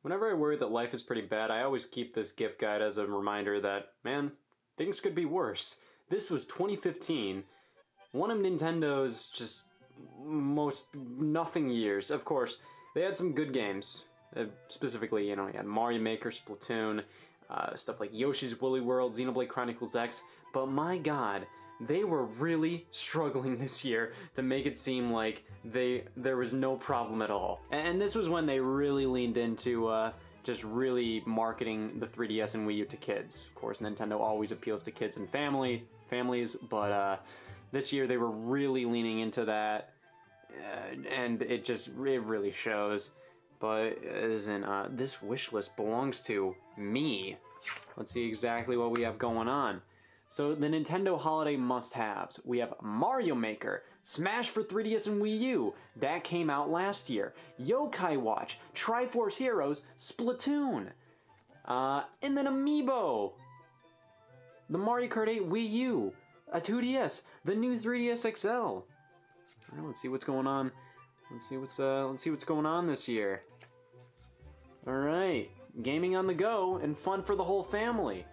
Whenever I worry that life is pretty bad, I always keep this gift guide as a reminder that, man, things could be worse. This was 2015, one of Nintendo's just most nothing years. Of course, they had some good games. Specifically, you had Mario Maker, Splatoon, stuff like Yoshi's Woolly World, Xenoblade Chronicles X, but my god, they were really struggling this year to make it seem like there was no problem at all. And this was when they really leaned into just really marketing the 3DS and Wii U to kids. Of course, Nintendo always appeals to kids and families, but this year they were really leaning into that, and it really shows. But this wish list belongs to me. Let's see exactly what we have going on. So the Nintendo holiday must-haves. We have Mario Maker, Smash for 3DS and Wii U. That came out last year. Yokai Watch, Triforce Heroes, Splatoon. And then Amiibo. The Mario Kart 8 Wii U, a 2DS, the new 3DS XL. All right, let's see what's going on. Let's see what's going on this year. All right, gaming on the go and fun for the whole family.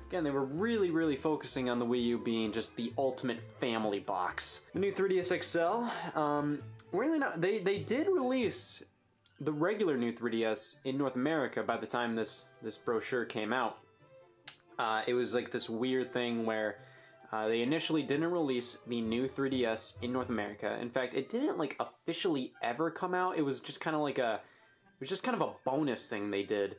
Again, they were really focusing on the Wii U being just the ultimate family box. The new 3DS XL, really not. They did release the regular new 3DS in North America by the time this brochure came out. It was like this weird thing where they initially didn't release the new 3DS in North America. In fact, it didn't like officially ever come out. It was just kind of like a bonus thing they did.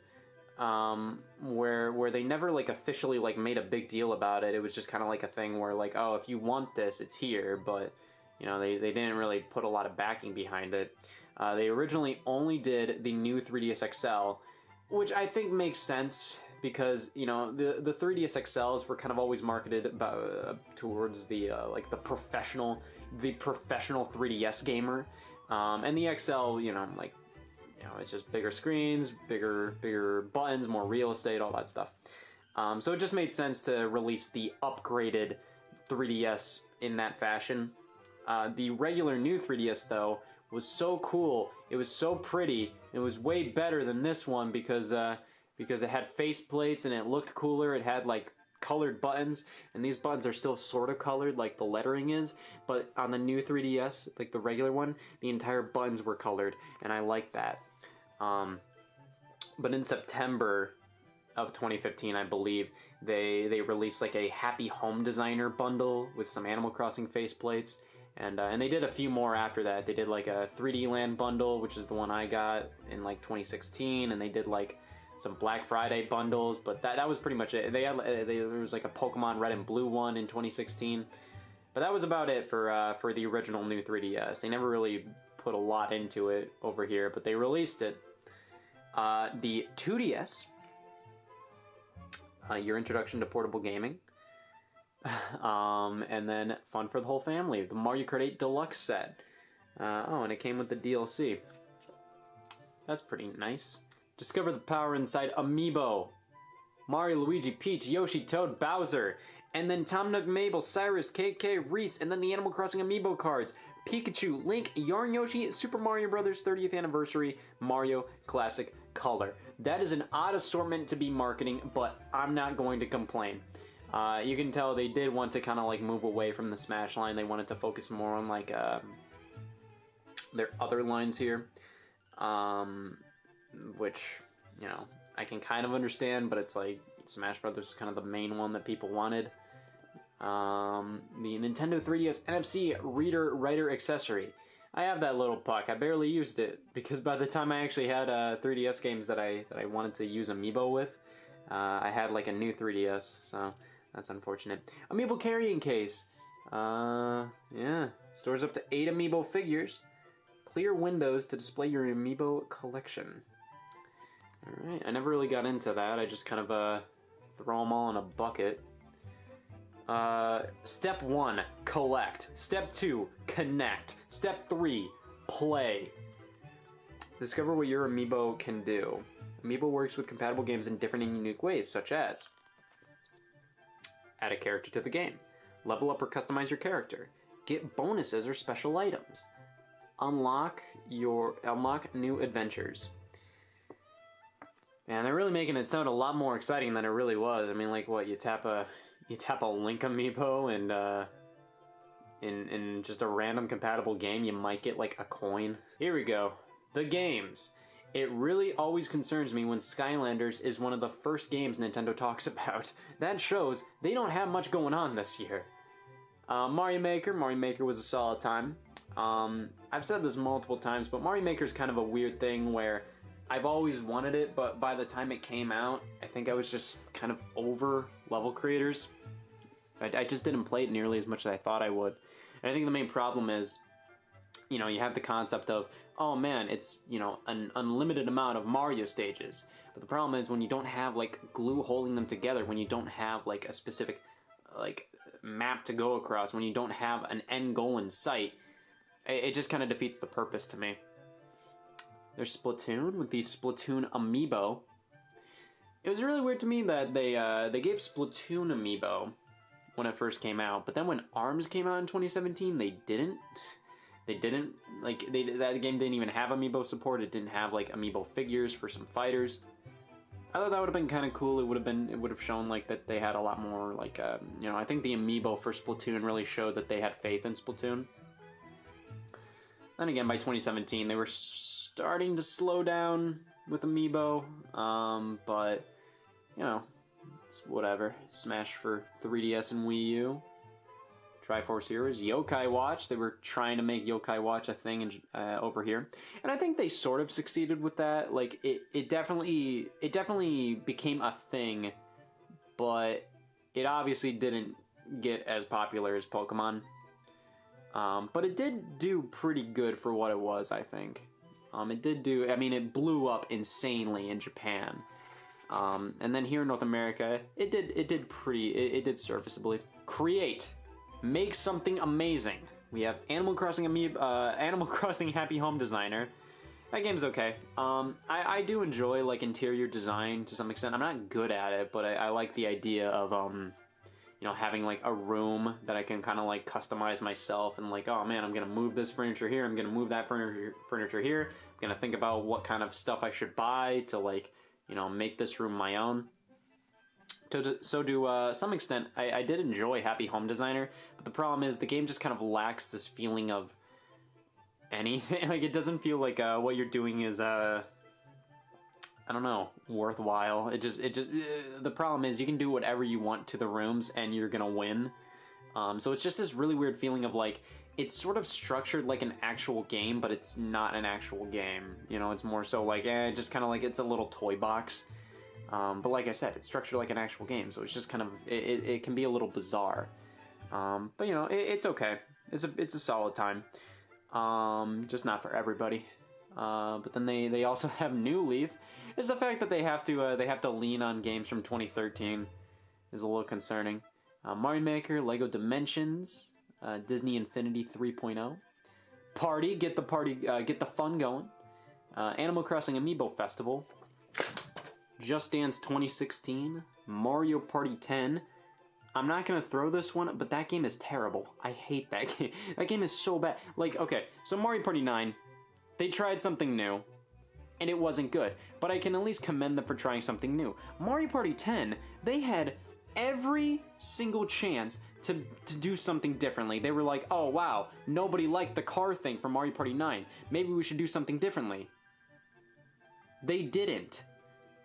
Where they never like officially like made a big deal about it. It was just kind of like a thing where like, oh, if you want this, it's here, but they didn't really put a lot of backing behind it. They originally only did the new 3DS XL, which I think makes sense because the 3DS XLs were kind of always marketed towards the like the professional 3DS gamer, and the XL, it's just bigger screens, bigger buttons, more real estate, all that stuff. So it just made sense to release the upgraded 3DS in that fashion. The regular new 3DS, though, was so cool. It was so pretty. It was way better than this one because it had faceplates and it looked cooler. It had like colored buttons, and these buttons are still sort of colored like the lettering is, but on the new 3DS, like the regular one, the entire buttons were colored, and I like that. But in September of 2015, I believe, they released like a Happy Home Designer bundle with some Animal Crossing faceplates, and they did a few more after that. They did like a 3D Land bundle, which is the one I got in like 2016, and they did like some Black Friday bundles, but that was pretty much it. There was like a Pokemon Red and Blue one in 2016, but that was about it for the original new 3DS. They never really put a lot into it over here, but they released it. The 2DS, your introduction to portable gaming, and then fun for the whole family. The Mario Kart 8 Deluxe set. And it came with the DLC. That's pretty nice. Discover the power inside Amiibo. Mario, Luigi, Peach, Yoshi, Toad, Bowser. And then Tom Nook, Mabel, Cyrus, KK, Reese, and then the Animal Crossing Amiibo cards. Pikachu, Link, Yarn Yoshi, Super Mario Bros. 30th Anniversary, Mario Classic Color. That is an odd assortment to be marketing, but I'm not going to complain. You can tell they did want to kind of like move away from the Smash line. They wanted to focus more on like their other lines here. Which, I can kind of understand, but it's like Smash Brothers is kind of the main one that people wanted. The Nintendo 3DS NFC Reader Writer Accessory. I have that little puck. I barely used it because by the time I actually had 3DS games that I wanted to use Amiibo with, I had like a new 3DS, so that's unfortunate. Amiibo Carrying Case. Yeah. Stores up to 8 Amiibo figures. Clear windows to display your Amiibo collection. Alright, I never really got into that. I just kind of throw them all in a bucket. Step 1, collect. Step 2, connect. Step 3, play. Discover what your Amiibo can do. Amiibo works with compatible games in different and unique ways, such as add a character to the game, level up or customize your character, get bonuses or special items, unlock new adventures. Man, they're really making it sound a lot more exciting than it really was. I mean, like, what, you tap a Link Amiibo and in just a random compatible game, you might get like a coin. Here we go. The games. It really always concerns me when Skylanders is one of the first games Nintendo talks about. That shows they don't have much going on this year. Mario Maker was a solid time. I've said this multiple times, but Mario Maker is kind of a weird thing where I've always wanted it, but by the time it came out, I think I was just kind of over level creators. I just didn't play it nearly as much as I thought I would. And I think the main problem is, you know, you have the concept of, oh man, it's, you know, an unlimited amount of Mario stages. But the problem is when you don't have, like, glue holding them together, when you don't have, like, a specific, like, map to go across, when you don't have an end goal in sight, it just kind of defeats the purpose to me. There's Splatoon with the Splatoon Amiibo. It was really weird to me that they gave Splatoon Amiibo when it first came out, but then when ARMS came out in 2017, they didn't. They didn't, like, that game didn't even have Amiibo support. It didn't have, like, Amiibo figures for some fighters. I thought that would have been kind of cool. It would have shown, like, that they had a lot more, like, you know, I think the Amiibo for Splatoon really showed that they had faith in Splatoon. Then again, by 2017, they were starting to slow down with Amiibo, but, you know, it's whatever. Smash for 3DS and Wii U. Triforce Heroes, Yokai Watch. They were trying to make Yokai Watch a thing over here, and I think they sort of succeeded with that. Like it definitely became a thing, but it obviously didn't get as popular as Pokemon. But it did do pretty good for what it was, I think. It did do. I mean, it blew up insanely in Japan, and then here in North America, it did serviceably. Create. Make something amazing. We have Animal Crossing Animal Crossing Happy Home Designer. That game's okay. I do enjoy, like, interior design to some extent. I'm not good at it, but I like the idea of you know, having like a room that I can kind of like customize myself and like, oh man, I'm gonna move this furniture here. I'm gonna move that furniture here. I'm gonna think about what kind of stuff I should buy to, like, you know, make this room my own. So to some extent, I did enjoy Happy Home Designer, but the problem is the game just kind of lacks this feeling of anything. Like, it doesn't feel like what you're doing is, I don't know, worthwhile. The problem is you can do whatever you want to the rooms and you're gonna win. So it's just this really weird feeling of, like, it's sort of structured like an actual game, but it's not an actual game. You know, it's more so like, just kind of like it's a little toy box. But like I said, it's structured like an actual game, so it's just kind of, it can be a little bizarre. But you know, it's okay. It's a solid time. Just not for everybody. But then they also have New Leaf. It's the fact that they have to lean on games from 2013 is a little concerning. Mario Maker, Lego Dimensions, Disney Infinity 3.0, Party, get the fun going. Animal Crossing Amiibo Festival. Just Dance 2016, Mario Party 10. I'm not gonna throw this one, but that game is terrible. I hate that game. That game is so bad. Like, okay, so Mario Party 9, they tried something new, and it wasn't good. But I can at least commend them for trying something new. Mario Party 10, they had every single chance to do something differently. They were like, oh wow, nobody liked the car thing from Mario Party 9. Maybe we should do something differently. They didn't.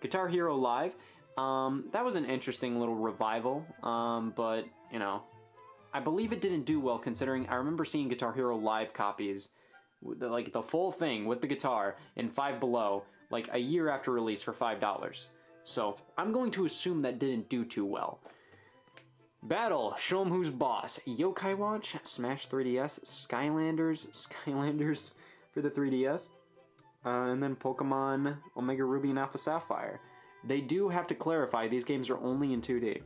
Guitar Hero Live, that was an interesting little revival, but, you know, I believe it didn't do well considering I remember seeing Guitar Hero Live copies, like the full thing with the guitar in Five Below, like a year after release for $5. So I'm going to assume that didn't do too well. Battle, show 'em who's boss. Yokai Watch, Smash 3DS, Skylanders for the 3DS. And then Pokemon Omega Ruby and Alpha Sapphire. They do have to clarify these games are only in 2D.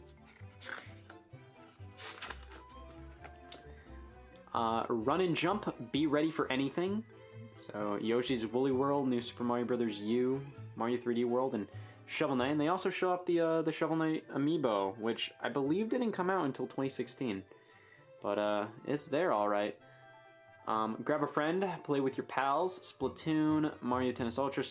Run and Jump, Be Ready for Anything. So Yoshi's Woolly World, New Super Mario Bros. U, Mario 3D World, and Shovel Knight. And they also show up the Shovel Knight Amiibo, which I believe didn't come out until 2016. But it's there all right. Grab a friend, play with your pals, Splatoon, Mario Tennis Ultra,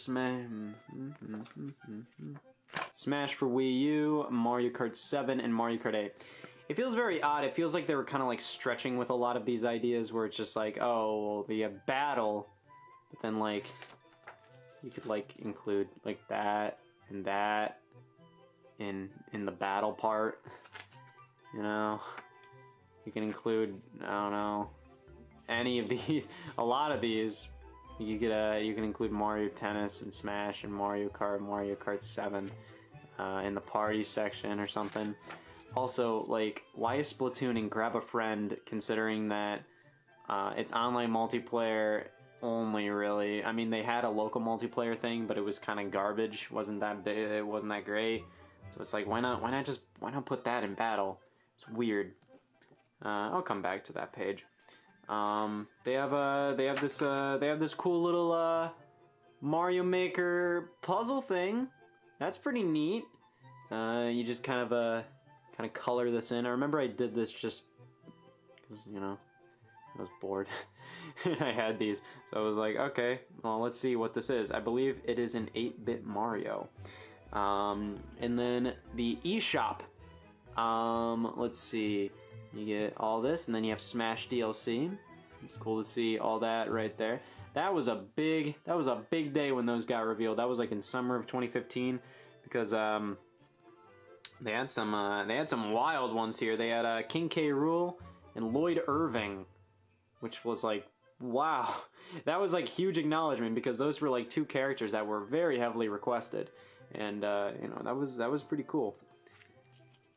Smash for Wii U, Mario Kart 7, and Mario Kart 8. It feels very odd. It feels like they were kind of like stretching with a lot of these ideas where it's just like, oh, well, the battle, but then like, you could like include like that and that in the battle part, you know? You can include, I don't know, any of these, a lot of these. You can include Mario Tennis and Smash and Mario Kart 7 in the party section or something. Also, like, why is Splatoon and Grab a Friend, considering that it's online multiplayer only, really? I mean, they had a local multiplayer thing, but it was kind of garbage. It wasn't that great. So it's like, why not put that in battle? It's weird. I'll come back to that page. They have this cool little Mario Maker puzzle thing. That's pretty neat. You just kind of color this in. I remember I did this just because, you know, I was bored and I had these, so I was like, okay, well, let's see what this is. I believe it is an 8-bit Mario. And then the eShop. Let's see. You get all this, and then you have Smash DLC. It's cool to see all that right there. That was a big day when those got revealed. That was like in summer of 2015, because they had some wild ones here. They had King K. Rool and Lloyd Irving, which was like, wow, that was like huge acknowledgement, because those were like two characters that were very heavily requested, and you know, that was pretty cool.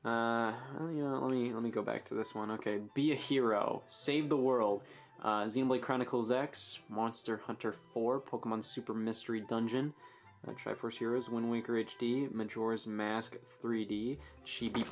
You know, let me go back to this one. Okay, Be a Hero, Save the World, Xenoblade Chronicles X, Monster Hunter 4, Pokemon Super Mystery Dungeon, Triforce Heroes, Wind Waker HD, Majora's Mask 3D, Chibi